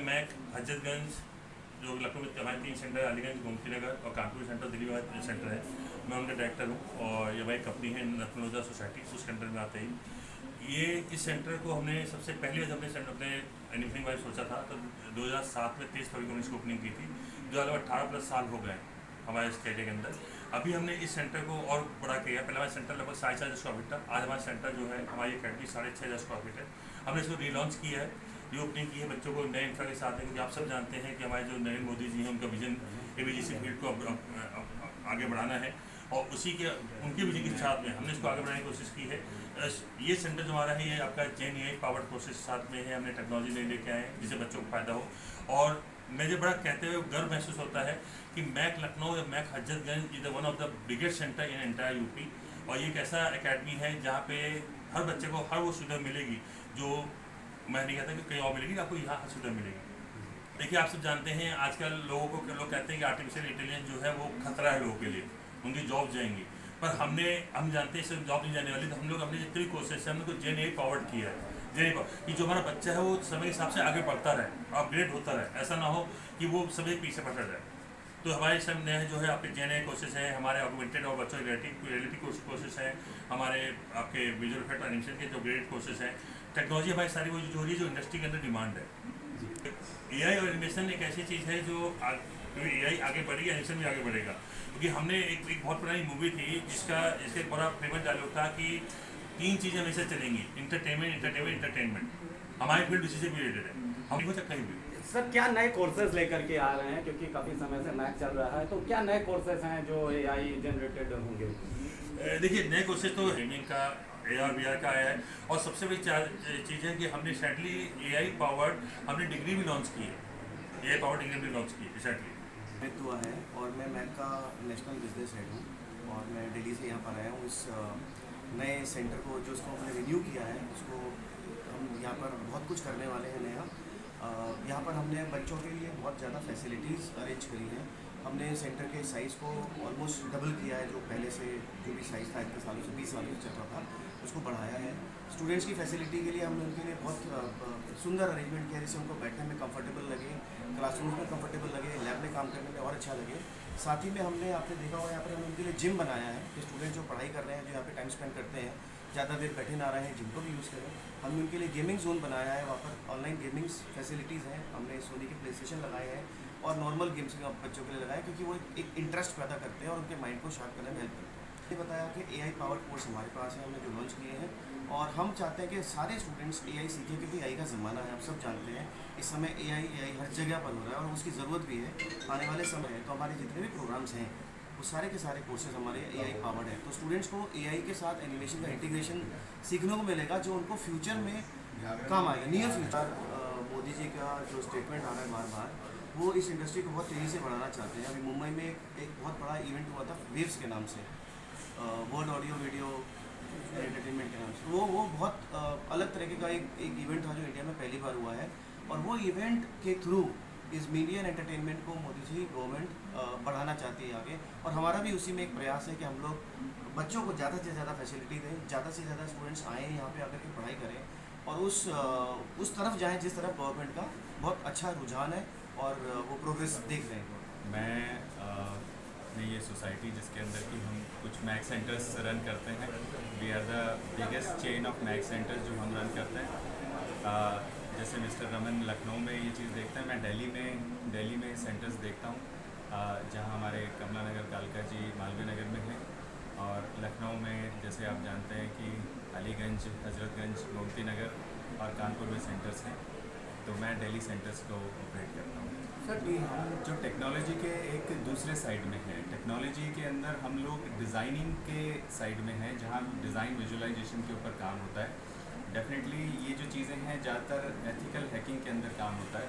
मैं हजरतगंज जो लखनऊ में हमारे 3 सेंटर अलीगंज, गोमती नगर और कानपुर सेंटर दिल्ली में सेंटर है, मैं उनका डायरेक्टर हूँ। और ये हमारी कंपनी है लखनऊ सोसाइटी, उस सेंटर में आते ही ये इस सेंटर को हमने सबसे पहले जब हमने अपने एनिमेशन बारे सोचा था तो 2007 में 23 फरवरी को इसकी ओपनिंग की थी। 2018+ साल हो गए हमारे इस कैटे के अंदर। अभी हमने इस सेंटर को और बड़ा किया। पहले हमारा सेंटर लगभग 4.5 स्क्वायर फीट था। आज हमारा सेंटर जो है, हमारी अकेडमी 6.5 स्क्वायर फीट है। हमने इसको रीलॉन्च किया है, रीओपनिंग की है बच्चों को नए इंफ्रा के साथ है, क्योंकि आप सब जानते हैं कि हमारे जो नरेंद्र मोदी जी हैं उनका विजन एबीजीसी फील्ड को आगे बढ़ाना है, और उसी के उनके विजन के साथ में हमने इसको आगे बढ़ाने की कोशिश की है। ये सेंटर जो हमारा है ये आपका जेएनएआई पावर्ड कोर्सेज साथ में है। हमने टेक्नोलॉजी नहीं लेके आए हैं जिससे बच्चों को फायदा हो। और मुझे बड़ा कहते हुए गर्व महसूस होता है कि मैक लखनऊ या MAAC Hazratganj is one of the biggest centre in entire UP. और ये एक ऐसा अकेडमी है जहाँ पे हर बच्चे को हर वो सुविधा मिलेगी जो मैं नहीं कहता कि कहीं और मिलेगी, आपको यहाँ हर सुविधा मिलेगी। देखिए, आप सब जानते हैं आजकल लोग कहते हैं कि आर्टिफिशियल इंटेलिजेंस जो है वो खतरा है लोगों के लिए, उनकी जॉब जाएंगी। पर हम जानते हैं सिर्फ जॉब नहीं जाने वाली, तो हम लोग अपने जितने भी कोर्सेज हैं हमने जेएनएआई पावर्ड किया है। जेएनएआई कि जो हमारा बच्चा है वो समय के हिसाब से आगे बढ़ता रहे, अपग्रेड होता रहे, ऐसा ना हो कि वो समय पीछे पड़ जाए। तो हमारे सब नए जो है आपके जेएनएआई कोर्सेज हैं, हमारे ऑगमेंटेड और वर्चुअल रियलिटी कोर्सेज हैं, हमारे आपके विजुअल इफेक्ट और एनिमेशन के जो ग्रेडेड कोर्सेज हैं। टेक्नोलॉजी हमारी सारी वो जो हो रही है जो इंडस्ट्री के अंदर डिमांड है। एआई और एनिमेशन एक ऐसी चीज़ है जो एआई आगे बढ़ेगी, एनिमेशन भी आगे बढ़ेगा। क्योंकि हमने एक बहुत पुरानी मूवी थी जिसका एक बड़ा फेमस डायलॉग था कि 3 चीज़ें हमेशा चलेंगी, इंटरटेनमेंट। हमारी फील्ड उसी से भी रिलेटेड है, हम नहीं हो सकता कहीं भी। सर, क्या नए कोर्सेज लेकर के आ रहे हैं, क्योंकि काफ़ी समय से मैक चल रहा है, तो क्या नए कोर्सेज हैं जो एआई जनरेटेड होंगे? देखिए, नए कोर्सेज तो गेमिंग का, AR VR का आया है। और सबसे बड़ी चीज़ है कि हमने रिसेंटली एआई पावर्ड हमने डिग्री भी लॉन्च की है, एआई पावर्ड डिग्री भी लॉन्च की रिसेंटली। हुआ है और मैं मैक का नेशनल बिजनेस हेड हूँ और मैं दिल्ली से यहाँ पर आया हूँ। इस नए सेंटर को जो उसको हमने रिन्यू किया है उसको हम यहाँ पर बहुत कुछ करने वाले हैं नया। यहाँ पर हमने बच्चों के लिए बहुत ज़्यादा फैसिलिटीज़ अरेंज करी हैं। हमने सेंटर के साइज़ को ऑलमोस्ट डबल किया है, जो पहले से जो भी साइज़ था इतने सालों से 20 सालों से चल रहा था उसको बढ़ाया है। स्टूडेंट्स की फैसिलिटी के लिए हमने उनके लिए बहुत सुंदर अरेंजमेंट किया जिससे उनको बैठने में कंफर्टेबल लगे, क्लासरूम में कंफर्टेबल लगे, लैब में काम करने में और अच्छा लगे। साथ ही में हमने आपने देखा होगा यहाँ पर हमने उनके लिए जिम बनाया है कि स्टूडेंट जो पढ़ाई कर रहे हैं, जो यहाँ पे टाइम स्पेंड करते हैं, ज़्यादा देर बैठे ना रहे हैं, जिम को भी यूज़ करें। हमने उनके लिए गेमिंग जोन बनाया है, वहाँ पर ऑनलाइन गेमिंग्स फैसिलिटीज़ हैं। हमने सोनी के प्ले स्टेशन लगाए हैं और नॉर्मल गेम्स भी बच्चों के लिए लगाए, क्योंकि वो एक इंटरेस्ट पैदा करते हैं और उनके माइंड को शार्प करने में हेल्प करते हैं। ये बताया कि एआई पावर्ड कोर्स हमारे पास है, हमने जो लॉन्च किए हैं, और हम चाहते हैं कि सारे स्टूडेंट्स एआई सीखें, क्योंकि एआई का ज़माना है, आप सब जानते हैं। इस समय एआई हर जगह पर हो रहा है और उसकी ज़रूरत भी है आने वाले समय है। तो हमारे जितने भी प्रोग्राम्स हैं वो सारे के सारे कोर्सेज हमारे एआई पावर्ड है। तो स्टूडेंट्स को एआई के साथ एनिमेशन का इंटीग्रेशन सीखने को मिलेगा जो उनको फ्यूचर में काम आएगा, नियर फ्यूचर। मोदी जी का जो स्टेटमेंट आ रहा है बार बार, वो इस इंडस्ट्री को बहुत तेज़ी से बढ़ाना चाहते हैं। अभी मुंबई में एक बहुत बड़ा इवेंट हुआ था वेव्स के नाम से, वर्ल्ड ऑडियो वीडियो एंटरटेनमेंट के नाम से। वो बहुत अलग तरीके का एक इवेंट था जो इंडिया में पहली बार हुआ है। और वो इवेंट के थ्रू इस मीडिया एंड एंटरटेनमेंट को मोदी जी गवर्नमेंट बढ़ाना चाहती है आगे। और हमारा भी उसी में एक प्रयास है कि हम लोग बच्चों को ज़्यादा से ज़्यादा फैसिलिटी दें, ज़्यादा से ज़्यादा स्टूडेंट्स आएँ यहाँ पे आकर के पढ़ाई करें और उस तरफ जाएँ जिस तरफ गवर्नमेंट का बहुत अच्छा रुझान है और वो प्रोग्रेस देख रहे हैं। मैं ये सोसाइटी जिसके अंदर कि हम कुछ मैक सेंटर्स रन करते हैं, we are the biggest chain of MAAC centres जो हम रन करते हैं। जैसे मिस्टर रमन लखनऊ में ये चीज़ देखते हैं, मैं दिल्ली में सेंटर्स देखता हूँ जहाँ हमारे कमला नगर, कालका जी, मालवीय नगर में हैं। और लखनऊ में जैसे आप जानते हैं कि अलीगंज, हजरतगंज, गोमती नगर और कानपुर में सेंटर्स हैं। तो मैं दिल्ली सेंटर्स को ऑपरेट करता हूँ। सर, हम जो टेक्नोलॉजी के एक दूसरे साइड में है, टेक्नोलॉजी के अंदर हम लोग डिज़ाइनिंग के साइड में हैं, जहाँ डिज़ाइन विजुअलाइजेशन के ऊपर काम होता है। डेफिनेटली ये जो चीज़ें हैं ज़्यादातर एथिकल हैकिंग के अंदर काम होता है,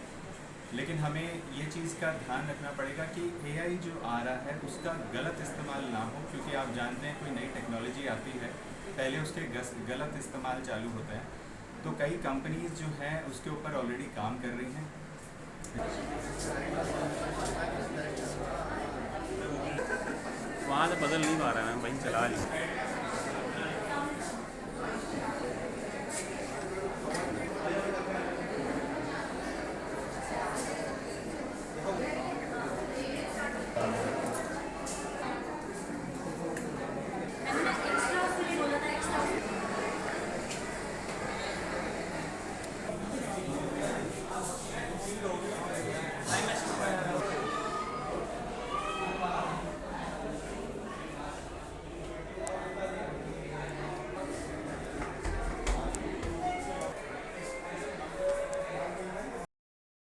लेकिन हमें ये चीज़ का ध्यान रखना पड़ेगा कि एआई जो आ रहा है उसका गलत इस्तेमाल ना हो। क्योंकि आप जानते हैं कोई नई टेक्नोलॉजी आती है, पहले उसके गलत इस्तेमाल चालू होता है। तो कई कंपनीज जो हैं उसके ऊपर ऑलरेडी काम कर रही हैं। वहाँ से बदल नहीं पा रहा है, मैं वहीं चला रही हूँ।